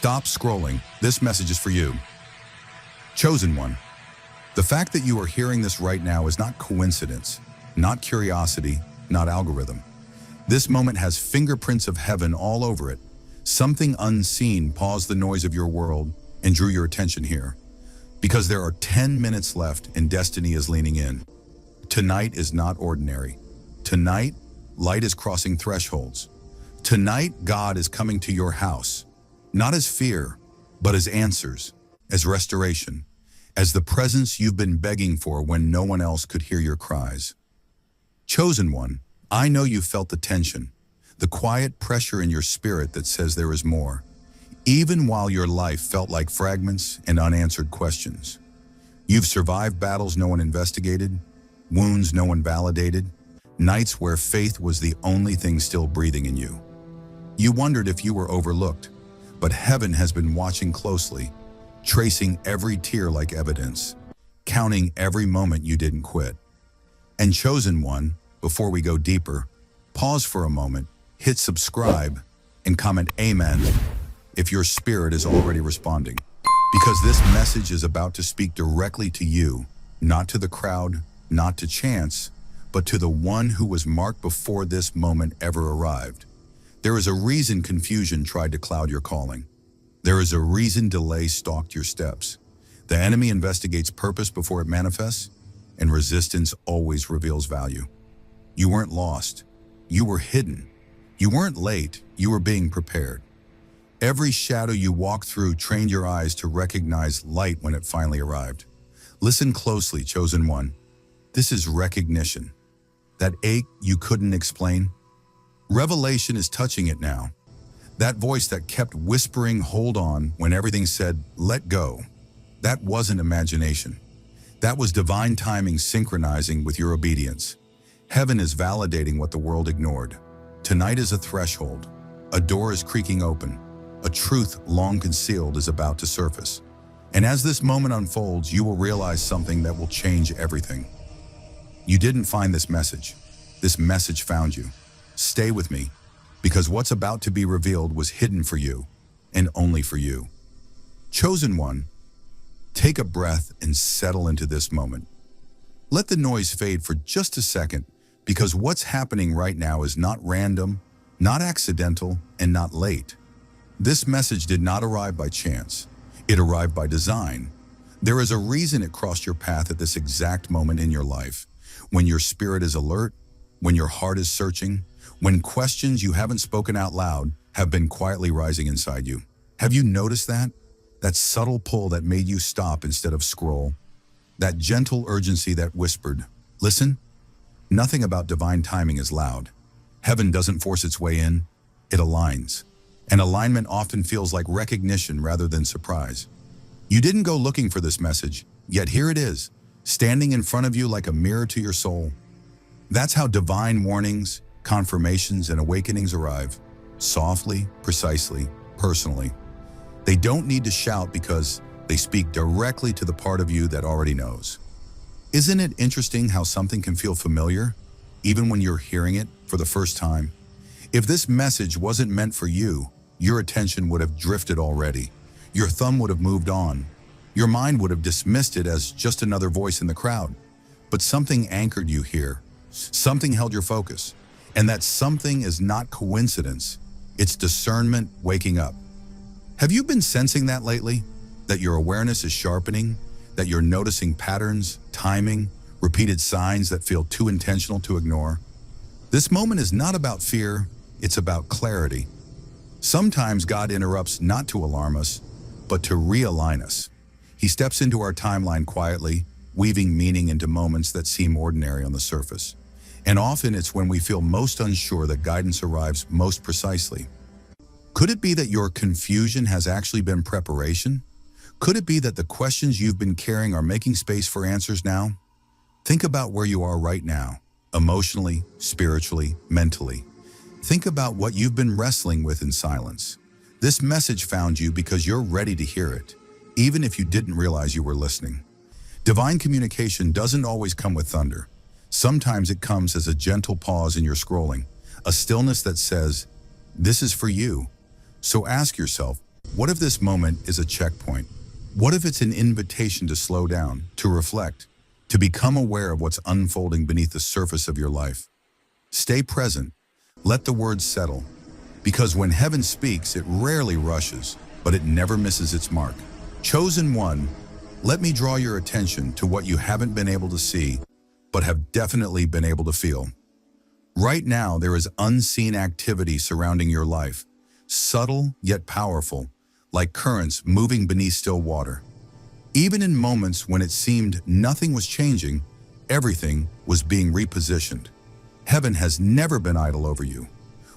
Stop scrolling. This message is for you. Chosen one. The fact that you are hearing this right now is not coincidence, not curiosity, not algorithm. This moment has fingerprints of heaven all over it. Something unseen paused the noise of your world and drew your attention here. Because there are 10 minutes left and destiny is leaning in. Tonight is not ordinary. Tonight, light is crossing thresholds. Tonight, God is coming to your house, not as fear, but as answers, as restoration, as the presence you've been begging for when no one else could hear your cries. Chosen one, I know you felt the tension, the quiet pressure in your spirit that says there is more, even while your life felt like fragments and unanswered questions. You've survived battles no one investigated, wounds no one validated, nights where faith was the only thing still breathing in you. You wondered if you were overlooked, but heaven has been watching closely, tracing every tear like evidence, counting every moment you didn't quit. And chosen one, before we go deeper, pause for a moment, hit subscribe, and comment amen if your spirit is already responding. Because this message is about to speak directly to you, not to the crowd, not to chance, but to the one who was marked before this moment ever arrived. There is a reason confusion tried to cloud your calling. There is a reason delay stalked your steps. The enemy investigates purpose before it manifests, and resistance always reveals value. You weren't lost. You were hidden. You weren't late. You were being prepared. Every shadow you walked through trained your eyes to recognize light when it finally arrived. Listen closely, chosen one. This is recognition. That ache you couldn't explain. Revelation is touching it now. That voice that kept whispering, hold on, when everything said, let go. That wasn't imagination. That was divine timing synchronizing with your obedience. Heaven is validating what the world ignored. Tonight is a threshold. A door is creaking open. A truth long concealed is about to surface. And as this moment unfolds, you will realize something that will change everything. You didn't find this message. This message found you. Stay with me, because what's about to be revealed was hidden for you, and only for you. Chosen one, take a breath and settle into this moment. Let the noise fade for just a second, because what's happening right now is not random, not accidental, and not late. This message did not arrive by chance. It arrived by design. There is a reason it crossed your path at this exact moment in your life, when your spirit is alert, when your heart is searching, when questions you haven't spoken out loud have been quietly rising inside you. Have you noticed that? That subtle pull that made you stop instead of scroll? That gentle urgency that whispered, listen? Nothing about divine timing is loud. Heaven doesn't force its way in, it aligns. And alignment often feels like recognition rather than surprise. You didn't go looking for this message, yet here it is, standing in front of you like a mirror to your soul. That's how divine warnings, confirmations, and awakenings arrive. Softly, precisely, personally. They don't need to shout because they speak directly to the part of you that already knows. Isn't it interesting how something can feel familiar, even when you're hearing it for the first time? If this message wasn't meant for you, your attention would have drifted already. Your thumb would have moved on. Your mind would have dismissed it as just another voice in the crowd. But something anchored you here. Something held your focus. And that something is not coincidence. It's discernment waking up. Have you been sensing that lately? That your awareness is sharpening? That you're noticing patterns, timing, repeated signs that feel too intentional to ignore? This moment is not about fear, it's about clarity. Sometimes God interrupts not to alarm us, but to realign us. He steps into our timeline quietly, weaving meaning into moments that seem ordinary on the surface. And often it's when we feel most unsure that guidance arrives most precisely. Could it be that your confusion has actually been preparation? Could it be that the questions you've been carrying are making space for answers now? Think about where you are right now, emotionally, spiritually, mentally. Think about what you've been wrestling with in silence. This message found you because you're ready to hear it, even if you didn't realize you were listening. Divine communication doesn't always come with thunder. Sometimes it comes as a gentle pause in your scrolling, a stillness that says, this is for you. So ask yourself, What if this moment is a checkpoint? What if it's an invitation to slow down, to reflect, to become aware of what's unfolding beneath the surface of your life? Stay present. Let the words settle. Because when heaven speaks, it rarely rushes, but it never misses its mark. Chosen one, let me draw your attention to what you haven't been able to see, but have definitely been able to feel. Right now, there is unseen activity surrounding your life, subtle yet powerful, like currents moving beneath still water. Even in moments when it seemed nothing was changing, everything was being repositioned. Heaven has never been idle over you.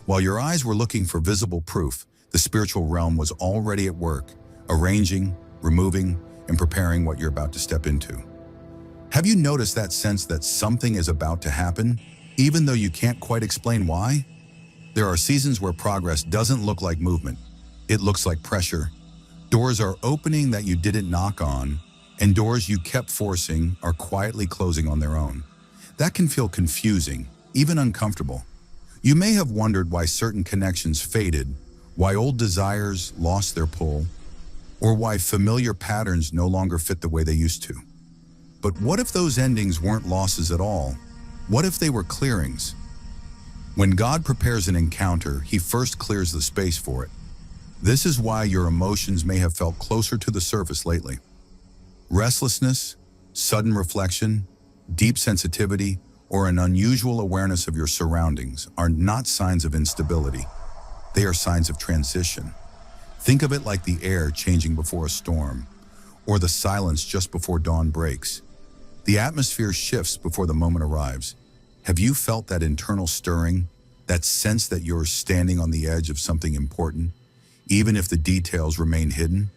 While your eyes were looking for visible proof, the spiritual realm was already at work, arranging, removing, and preparing what you're about to step into. Have you noticed that sense that something is about to happen, even though you can't quite explain why? There are seasons where progress doesn't look like movement. It looks like pressure. Doors are opening that you didn't knock on, and doors you kept forcing are quietly closing on their own. That can feel confusing, even uncomfortable. You may have wondered why certain connections faded, why old desires lost their pull, or why familiar patterns no longer fit the way they used to. But what if those endings weren't losses at all? What if they were clearings? When God prepares an encounter, He first clears the space for it. This is why your emotions may have felt closer to the surface lately. Restlessness, sudden reflection, deep sensitivity, or an unusual awareness of your surroundings are not signs of instability. They are signs of transition. Think of it like the air changing before a storm, or the silence just before dawn breaks. The atmosphere shifts before the moment arrives. Have you felt that internal stirring, that sense that you're standing on the edge of something important, even if the details remain hidden?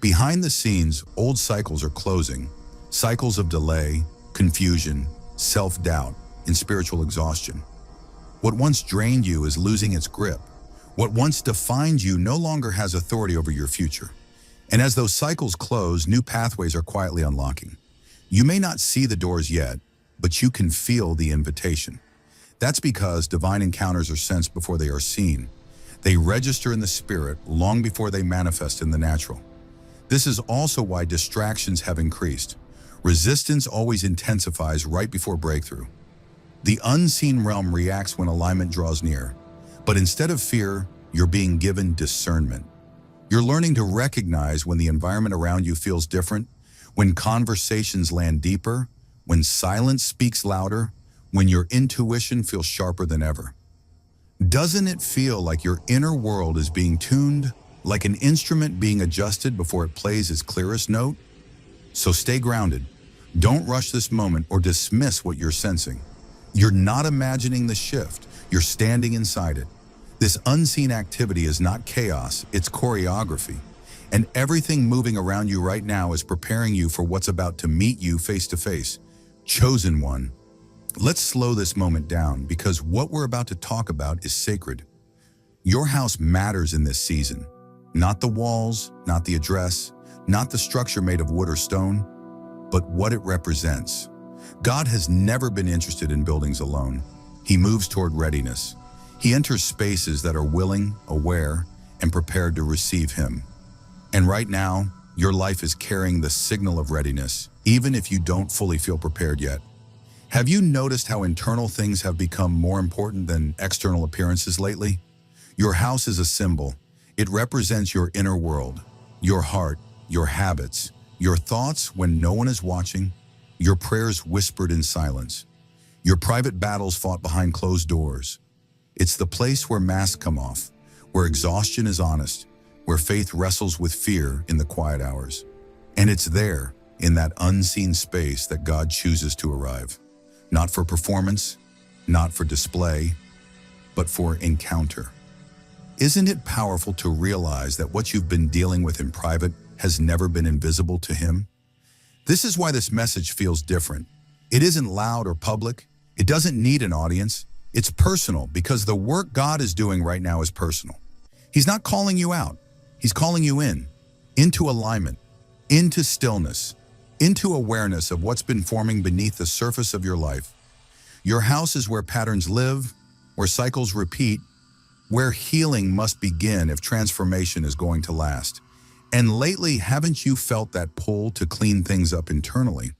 Behind the scenes, old cycles are closing, cycles of delay, confusion, self-doubt, and spiritual exhaustion. What once drained you is losing its grip. What once defined you no longer has authority over your future. And as those cycles close, new pathways are quietly unlocking. You may not see the doors yet, but you can feel the invitation. That's because divine encounters are sensed before they are seen. They register in the spirit long before they manifest in the natural. This is also why distractions have increased. Resistance always intensifies right before breakthrough. The unseen realm reacts when alignment draws near. But instead of fear, you're being given discernment. You're learning to recognize when the environment around you feels different, when conversations land deeper, when silence speaks louder, when your intuition feels sharper than ever. Doesn't it feel like your inner world is being tuned, like an instrument being adjusted before it plays its clearest note? So stay grounded. Don't rush this moment or dismiss what you're sensing. You're not imagining the shift, you're standing inside it. This unseen activity is not chaos, it's choreography. And everything moving around you right now is preparing you for what's about to meet you face to face. Chosen one. Let's slow this moment down because what we're about to talk about is sacred. Your house matters in this season. Not the walls, not the address, not the structure made of wood or stone, but what it represents. God has never been interested in buildings alone. He moves toward readiness. He enters spaces that are willing, aware, and prepared to receive Him. And right now, your life is carrying the signal of readiness, even if you don't fully feel prepared yet. Have you noticed how internal things have become more important than external appearances lately? Your house is a symbol. It represents your inner world, your heart, your habits, your thoughts when no one is watching, your prayers whispered in silence, your private battles fought behind closed doors. It's the place where masks come off, where exhaustion is honest, where faith wrestles with fear in the quiet hours. And it's there, in that unseen space, that God chooses to arrive. Not for performance, not for display, but for encounter. Isn't it powerful to realize that what you've been dealing with in private has never been invisible to Him? This is why this message feels different. It isn't loud or public. It doesn't need an audience. It's personal because the work God is doing right now is personal. He's not calling you out. He's calling you in, into alignment, into stillness, into awareness of what's been forming beneath the surface of your life. Your house is where patterns live, where cycles repeat, where healing must begin if transformation is going to last. And lately, haven't you felt that pull to clean things up internally?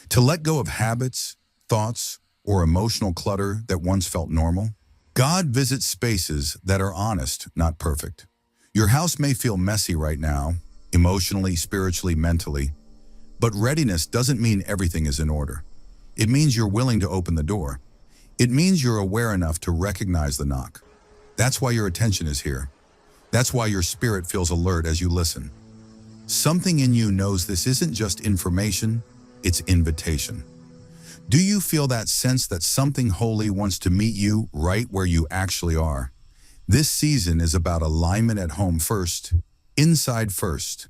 To let go of habits, thoughts, or emotional clutter that once felt normal? God visits spaces that are honest, not perfect. Your house may feel messy right now, emotionally, spiritually, mentally, but readiness doesn't mean everything is in order. It means you're willing to open the door. It means you're aware enough to recognize the knock. That's why your attention is here. That's why your spirit feels alert as you listen. Something in you knows this isn't just information, it's invitation. Do you feel that sense that something holy wants to meet you right where you actually are? This season is about alignment at home first, inside first.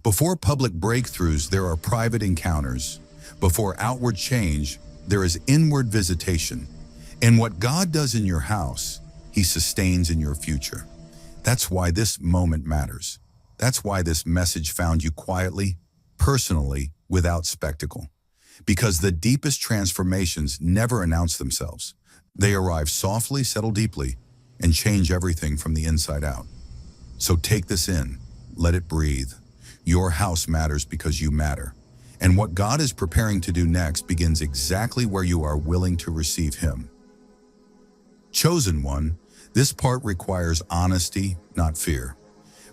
Before public breakthroughs, there are private encounters. Before outward change, there is inward visitation. And what God does in your house, He sustains in your future. That's why this moment matters. That's why this message found you quietly, personally, without spectacle. Because the deepest transformations never announce themselves. They arrive softly, settle deeply, and change everything from the inside out. So take this in, let it breathe. Your house matters because you matter. And what God is preparing to do next begins exactly where you are willing to receive Him. Chosen one, this part requires honesty, not fear.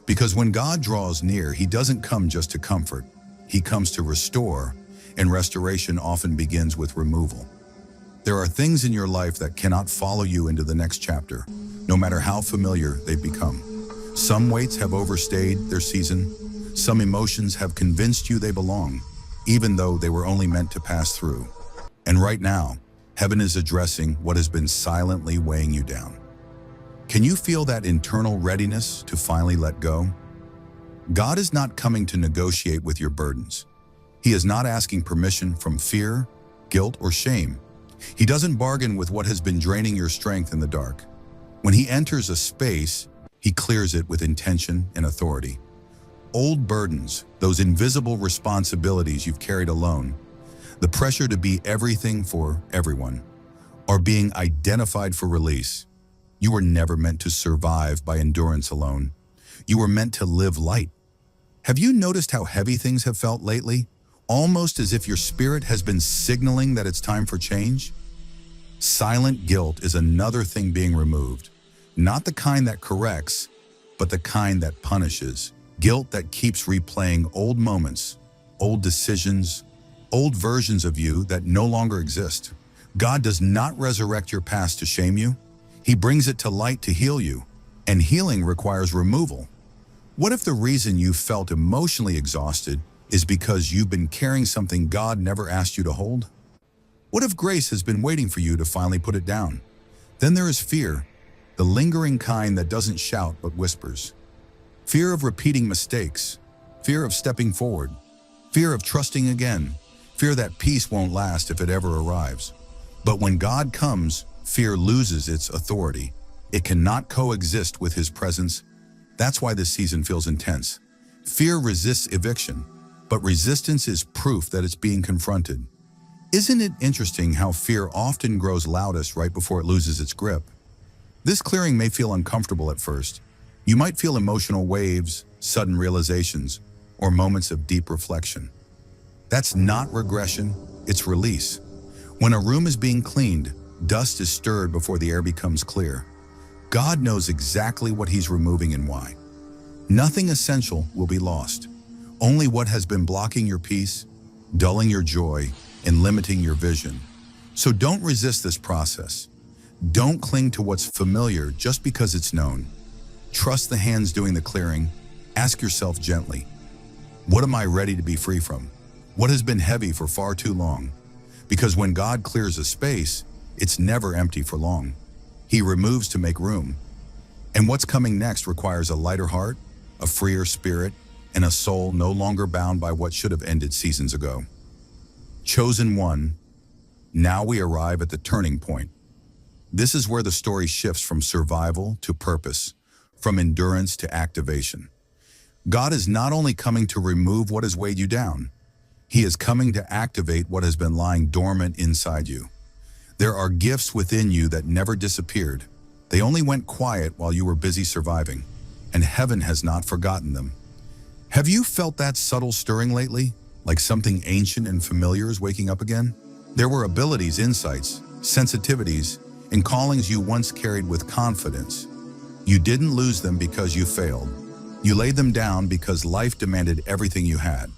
Because when God draws near, He doesn't come just to comfort. He comes to restore, and restoration often begins with removal. There are things in your life that cannot follow you into the next chapter, no matter how familiar they've become. Some weights have overstayed their season. Some emotions have convinced you they belong, even though they were only meant to pass through. And right now, heaven is addressing what has been silently weighing you down. Can you feel that internal readiness to finally let go? God is not coming to negotiate with your burdens. He is not asking permission from fear, guilt, or shame. He doesn't bargain with what has been draining your strength in the dark. When He enters a space, He clears it with intention and authority. Old burdens, those invisible responsibilities you've carried alone, the pressure to be everything for everyone, are being identified for release. You were never meant to survive by endurance alone. You were meant to live light. Have you noticed how heavy things have felt lately? Almost as if your spirit has been signaling that it's time for change? Silent guilt is another thing being removed. Not the kind that corrects, but the kind that punishes. Guilt that keeps replaying old moments, old decisions, old versions of you that no longer exist. God does not resurrect your past to shame you. He brings it to light to heal you. And healing requires removal. What if the reason you felt emotionally exhausted is because you've been carrying something God never asked you to hold? What if grace has been waiting for you to finally put it down? Then there is fear, the lingering kind that doesn't shout but whispers. Fear of repeating mistakes, fear of stepping forward, fear of trusting again, fear that peace won't last if it ever arrives. But when God comes, fear loses its authority. It cannot coexist with His presence. That's why this season feels intense. Fear resists eviction, but resistance is proof that it's being confronted. Isn't it interesting how fear often grows loudest right before it loses its grip? This clearing may feel uncomfortable at first. You might feel emotional waves, sudden realizations, or moments of deep reflection. That's not regression, it's release. When a room is being cleaned, dust is stirred before the air becomes clear. God knows exactly what He's removing and why. Nothing essential will be lost. Only what has been blocking your peace, dulling your joy, and limiting your vision. So don't resist this process. Don't cling to what's familiar just because it's known. Trust the hands doing the clearing. Ask yourself gently, what am I ready to be free from? What has been heavy for far too long? Because when God clears a space, it's never empty for long. He removes to make room. And what's coming next requires a lighter heart, a freer spirit, and a soul no longer bound by what should have ended seasons ago. Chosen one, now we arrive at the turning point. This is where the story shifts from survival to purpose, from endurance to activation. God is not only coming to remove what has weighed you down, He is coming to activate what has been lying dormant inside you. There are gifts within you that never disappeared, They only went quiet while you were busy surviving, and heaven has not forgotten them. Have you felt that subtle stirring lately, like something ancient and familiar is waking up again? There were abilities, insights, sensitivities, and callings you once carried with confidence. You didn't lose them because you failed. You laid them down because life demanded everything you had.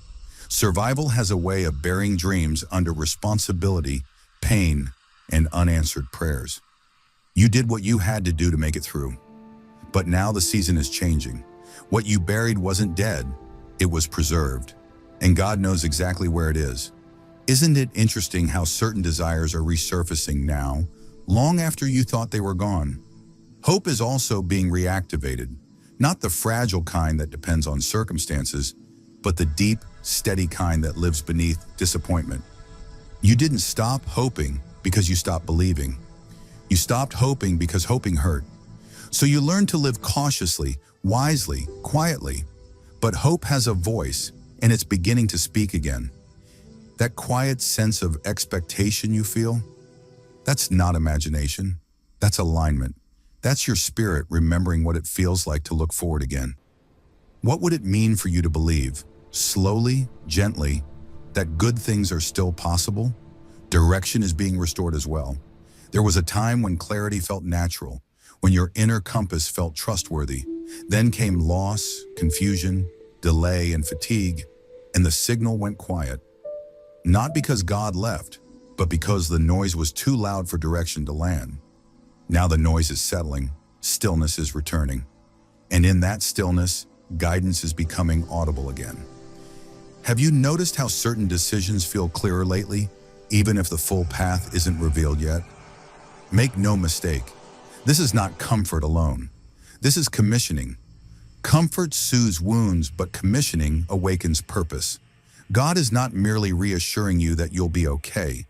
Survival has a way of burying dreams under responsibility, pain, and unanswered prayers. You did what you had to do to make it through. But now the season is changing. What you buried wasn't dead, it was preserved. And God knows exactly where it is. Isn't it interesting how certain desires are resurfacing now, long after you thought they were gone? Hope is also being reactivated, not the fragile kind that depends on circumstances, but the deep, steady kind that lives beneath disappointment. You didn't stop hoping because you stopped believing. You stopped hoping because hoping hurt. So you learned to live cautiously, wisely, quietly. But hope has a voice, and it's beginning to speak again. That quiet sense of expectation you feel, that's not imagination, that's alignment. That's your spirit remembering what it feels like to look forward again. What would it mean for you to believe, slowly, gently, that good things are still possible? Direction is being restored as well. There was a time when clarity felt natural, when your inner compass felt trustworthy. Then came loss, confusion, delay, and fatigue, and the signal went quiet. Not because God left, but because the noise was too loud for direction to land. Now the noise is settling, stillness is returning, and in that stillness, guidance is becoming audible again. Have you noticed how certain decisions feel clearer lately, even if the full path isn't revealed yet? Make no mistake, this is not comfort alone. This is commissioning. Comfort soothes wounds, but commissioning awakens purpose. God is not merely reassuring you that you'll be okay.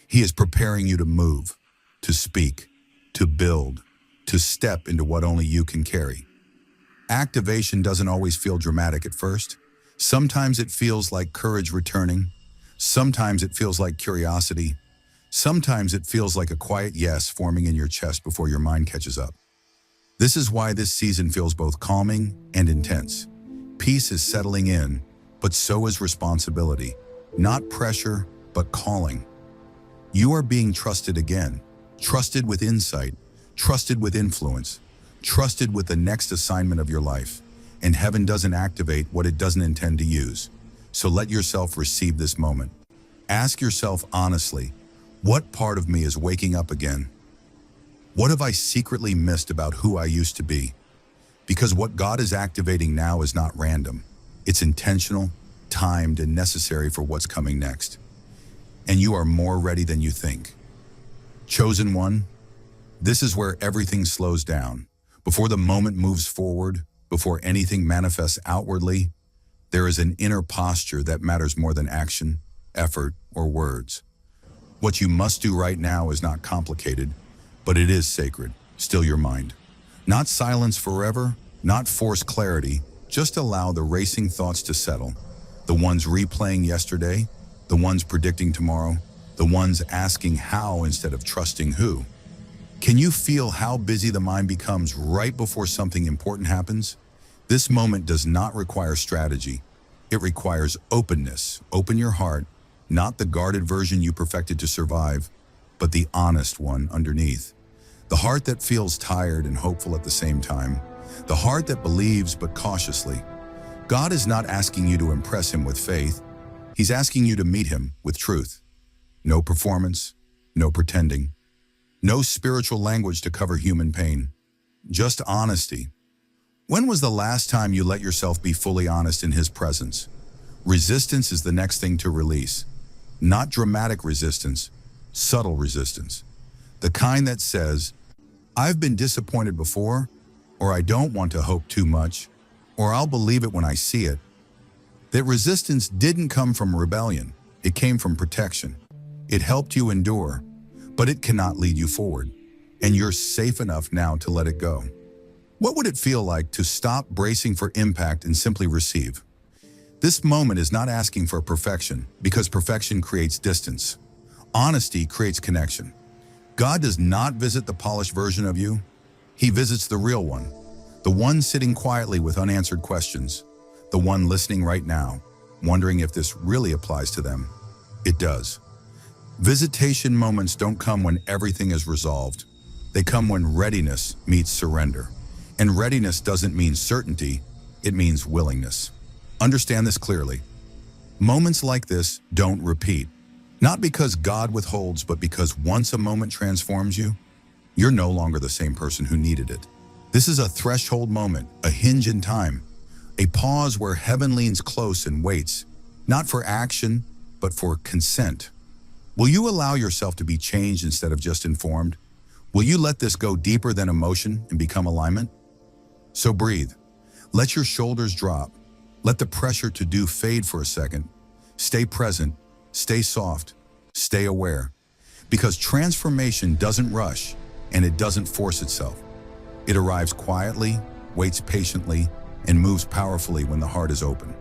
He is preparing you to move, to speak, to build, to step into what only you can carry. Activation doesn't always feel dramatic at first. Sometimes it feels like courage returning. Sometimes it feels like curiosity. Sometimes it feels like a quiet yes forming in your chest before your mind catches up. This is why this season feels both calming and intense. Peace is settling in, but so is responsibility. Not pressure, but calling. You are being trusted again. Trusted with insight, trusted with influence, trusted with the next assignment of your life. And heaven doesn't activate what it doesn't intend to use. So let yourself receive this moment. Ask yourself honestly, what part of me is waking up again? What have I secretly missed about who I used to be? Because what God is activating now is not random. It's intentional, timed, and necessary for what's coming next. And you are more ready than you think. Chosen one, this is where everything slows down. Before the moment moves forward, before anything manifests outwardly, there is an inner posture that matters more than action, effort, or words. What you must do right now is not complicated, but it is sacred. Still your mind. Not silence forever, not force clarity, just allow the racing thoughts to settle. The ones replaying yesterday, the ones predicting tomorrow, the ones asking how instead of trusting who. Can you feel how busy the mind becomes right before something important happens? This moment does not require strategy. It requires openness. Open your heart, not the guarded version you perfected to survive, but the honest one underneath. The heart that feels tired and hopeful at the same time. The heart that believes but cautiously. God is not asking you to impress him with faith. He's asking you to meet him with truth. No performance, no pretending. No spiritual language to cover human pain. Just honesty. When was the last time you let yourself be fully honest in his presence? Resistance is the next thing to release. Not dramatic resistance, subtle resistance. The kind that says, I've been disappointed before, or I don't want to hope too much, or I'll believe it when I see it. That resistance didn't come from rebellion, it came from protection. It helped you endure, but it cannot lead you forward, and you're safe enough now to let it go. What would it feel like to stop bracing for impact and simply receive? This moment is not asking for perfection, because perfection creates distance. Honesty creates connection. God does not visit the polished version of you. He visits the real one, the one sitting quietly with unanswered questions, the one listening right now, wondering if this really applies to them. It does. Visitation moments don't come when everything is resolved. They come when readiness meets surrender. And readiness doesn't mean certainty, it means willingness. Understand this clearly. Moments like this don't repeat. Not because God withholds, but because once a moment transforms you, you're no longer the same person who needed it. This is a threshold moment, a hinge in time, a pause where heaven leans close and waits, not for action, but for consent. Will you allow yourself to be changed instead of just informed? Will you let this go deeper than emotion and become alignment? So breathe. Let your shoulders drop. Let the pressure to do fade for a second. Stay present, stay soft, stay aware. Because transformation doesn't rush and it doesn't force itself. It arrives quietly, waits patiently, and moves powerfully when the heart is open.